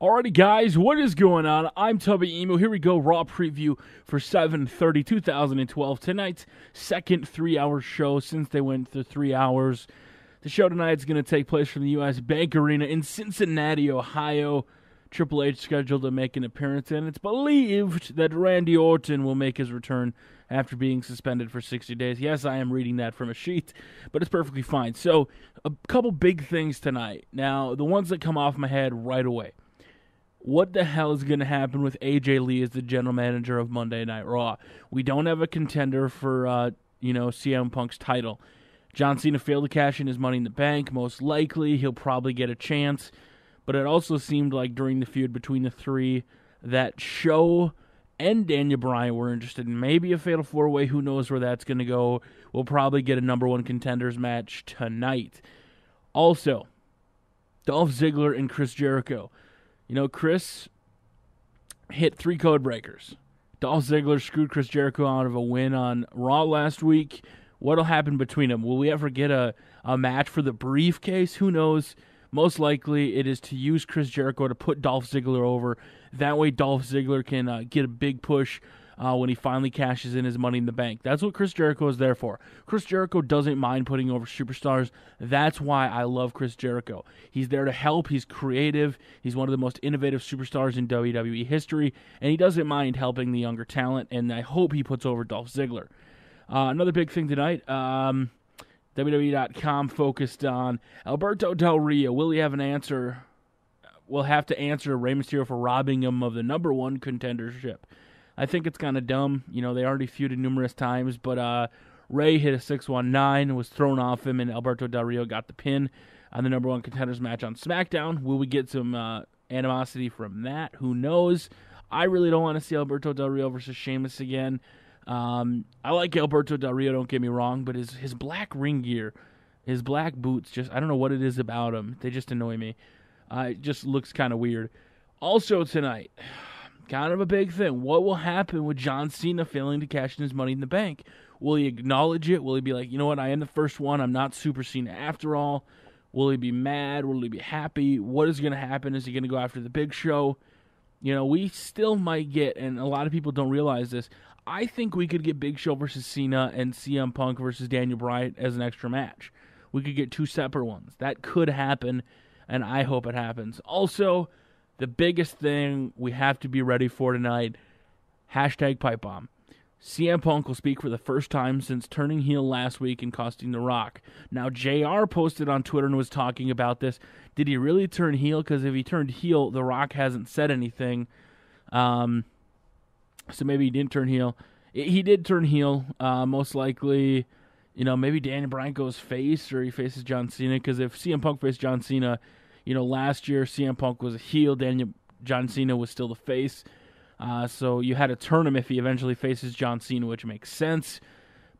Alrighty, guys, what is going on? I'm Tubby Emo. Here we go, Raw preview for 7/30/2012. Tonight's second 3-hour show since they went to 3 hours. The show tonight is going to take place from the U.S. Bank Arena in Cincinnati, Ohio. Triple H scheduled to make an appearance, and it's believed that Randy Orton will make his return after being suspended for 60 days. Yes, I am reading that from a sheet, but it's perfectly fine. So, a couple big things tonight. Now, the ones that come off my head right away. What the hell is going to happen with AJ Lee as the general manager of Monday Night Raw? We don't have a contender for, CM Punk's title. John Cena failed to cash in his Money in the Bank. Most likely, he'll probably get a chance. But it also seemed like during the feud between the three that Show and Daniel Bryan were interested in maybe a Fatal 4-Way. Who knows where that's going to go. We'll probably get a number one contenders match tonight. Also, Dolph Ziggler and Chris Jericho. You know, Chris hit 3 code breakers. Dolph Ziggler screwed Chris Jericho out of a win on Raw last week. What'll happen between them? Will we ever get a match for the briefcase? Who knows? Most likely it is to use Chris Jericho to put Dolph Ziggler over. That way Dolph Ziggler can get a big push when he finally cashes in his Money in the Bank. That's what Chris Jericho is there for. Chris Jericho doesn't mind putting over superstars. That's why I love Chris Jericho. He's there to help. He's creative. He's one of the most innovative superstars in WWE history, and he doesn't mind helping the younger talent, and I hope he puts over Dolph Ziggler. Another big thing tonight, WWE.com focused on Alberto Del Rio. Will he have an answer? We'll have to answer Rey Mysterio for robbing him of the number one contendership. I think it's kind of dumb. You know, they already feuded numerous times, but Rey hit a 619, was thrown off him, and Alberto Del Rio got the pin on the number one contenders match on SmackDown. Will we get some animosity from that? Who knows? I really don't want to see Alberto Del Rio versus Sheamus again. I like Alberto Del Rio, don't get me wrong, but his black ring gear, his black boots, just I don't know what it is about him. They just annoy me. It just looks kind of weird. Also tonight, kind of a big thing. What will happen with John Cena failing to cash in his Money in the Bank? Will he acknowledge it? Will he be like, you know what, I am the first one. I'm not Super Cena after all. Will he be mad? Will he be happy? What is going to happen? Is he going to go after the Big Show? You know, we still might get, and a lot of people don't realize this, I think we could get Big Show versus Cena and CM Punk versus Daniel Bryan as an extra match. We could get 2 separate ones. That could happen, and I hope it happens. Also, the biggest thing we have to be ready for tonight, hashtag pipe bomb. CM Punk will speak for the first time since turning heel last week and costing The Rock. Now, JR posted on Twitter and was talking about this. Did he really turn heel? Because if he turned heel, The Rock hasn't said anything. So maybe he didn't turn heel. He did turn heel. Most likely, maybe Daniel Bryan goes face or he faces John Cena. Because if CM Punk faced John Cena, last year CM Punk was a heel. John Cena was still the face. So you had to turn him if he eventually faces John Cena, which makes sense.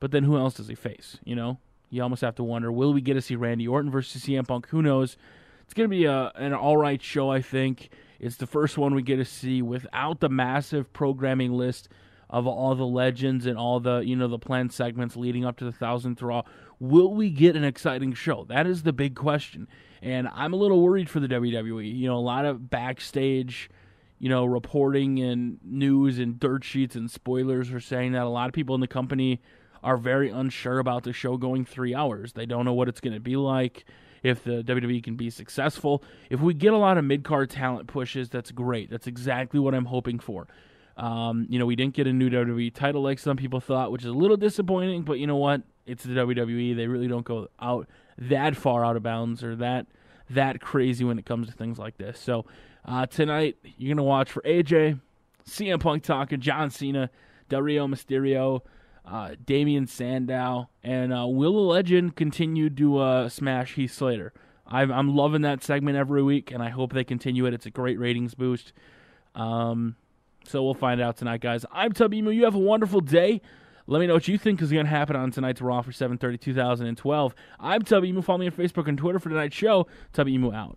But then who else does he face? You almost have to wonder, will we get to see Randy Orton versus CM Punk? Who knows? It's going to be an all-right show, I think. It's the first one we get to see without the massive programming list of all the legends and all the, the planned segments leading up to the 1000th Raw. Will we get an exciting show? That is the big question. And I'm a little worried for the WWE. A lot of backstage, reporting and news and dirt sheets and spoilers are saying that a lot of people in the company are very unsure about the show going 3 hours. They don't know what it's going to be like, if the WWE can be successful. If we get a lot of mid-card talent pushes, that's great. That's exactly what I'm hoping for. We didn't get a new WWE title like some people thought, which is a little disappointing, but you know what? It's the WWE. They really don't go out that far out of bounds or that crazy when it comes to things like this. So tonight, you're going to watch for AJ, CM Punk talking, John Cena, Del Rio Mysterio, Damian Sandow, and will the Legend continue to smash Heath Slater? I'm loving that segment every week, and I hope they continue it. It's a great ratings boost. So we'll find out tonight, guys. I'm Tub Emu. You have a wonderful day. Let me know what you think is going to happen on tonight's Raw for 7/30/2012. I'm Tub Emu. Follow me on Facebook and Twitter for tonight's show. Tub Emu out.